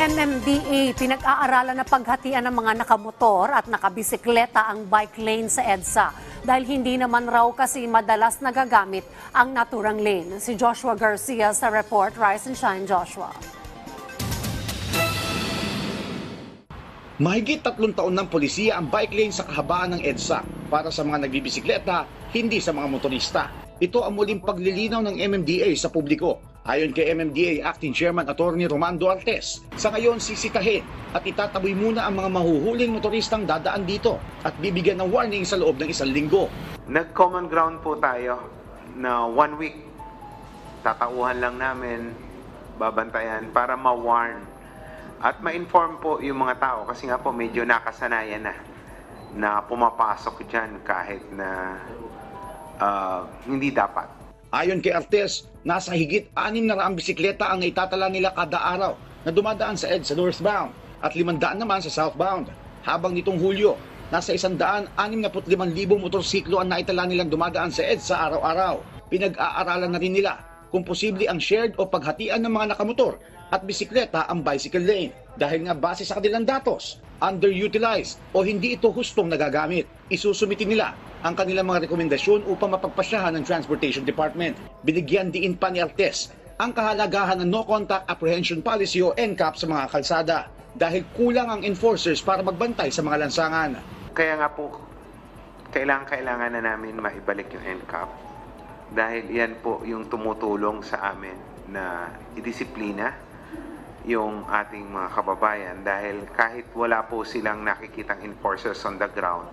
MMDA, pinag-aaralan na paghatian ng mga nakamotor at nakabisikleta ang bike lane sa EDSA dahil hindi naman raw kasi madalas nagagamit ang naturang lane. Si Joshua Garcia sa report. Rise and shine, Joshua. Mahigit 3 taon ng polisiya ang bike lane sa kahabaan ng EDSA para sa mga nagbibisikleta, hindi sa mga motorista. Ito ang muling paglilinaw ng MMDA sa publiko. Ayon kay MMDA Acting Chairman Attorney Romando Artes, sa ngayon sisitahin at itataboy muna ang mga mahuhuling motoristang dadaan dito at bibigyan ng warning sa loob ng 1 linggo. Nag-common ground po tayo na 1 week. Tatauhan lang namin, babantayan para ma-warn at ma-inform po yung mga tao kasi nga po medyo nakasanayan na pumapasok dyan kahit na hindi dapat. Ayon kay Artes, nasa higit 600 bisikleta ang naitatala nila kada araw na dumadaan sa EDSA northbound at 500 naman sa southbound. Habang nitong Hulyo, nasa 165,000 motorsiklo ang naitala nilang dumadaan sa EDSA araw-araw. Pinag-aaralan na rin nila kung posible ang shared o paghatian ng mga nakamotor at bisikleta ang bicycle lane dahil nga base sa kanilang datos, underutilized o hindi ito hustong nagagamit. Isusumitin nila ang kanilang mga rekomendasyon upang mapagpasyahan ng Transportation Department. Binigyan diin pa ni Artes ang kahalagahan ng No Contact Apprehension Policy o NCAP sa mga kalsada dahil kulang ang enforcers para magbantay sa mga lansangan. Kaya nga po, kailangan na namin maibalik yung NCAP dahil yan po yung tumutulong sa amin na idisiplina yung ating mga kababayan dahil kahit wala po silang nakikitang enforcers on the ground,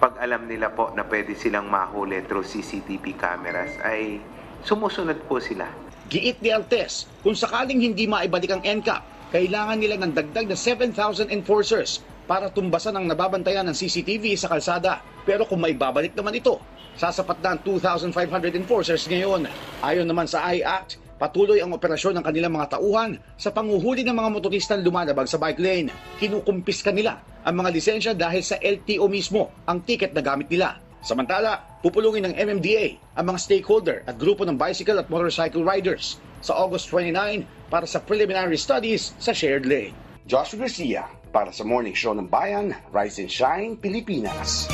pag alam nila po na pwede silang mahuli through CCTV cameras, ay sumusunod po sila. Giit ni Artes, kung sakaling hindi maibalik ang NCAP, kailangan nila ng dagdag na 7,000 enforcers para tumbasan ang nababantayan ng CCTV sa kalsada. Pero kung maibabalik naman ito, sasapat na ang 2,500 enforcers ngayon. Ayon naman sa I-Act, patuloy ang operasyon ng kanilang mga tauhan sa panguhuli ng mga motoristang lumalabag sa bike lane. Kinukumpiska nila ang mga lisensya dahil sa LTO mismo ang ticket na gamit nila. Samantala, pupulungin ng MMDA ang mga stakeholder at grupo ng bicycle at motorcycle riders sa August 29 para sa preliminary studies sa shared lane. Joshua Garcia para sa Morning Show ng Bayan, Rise and Shine, Pilipinas.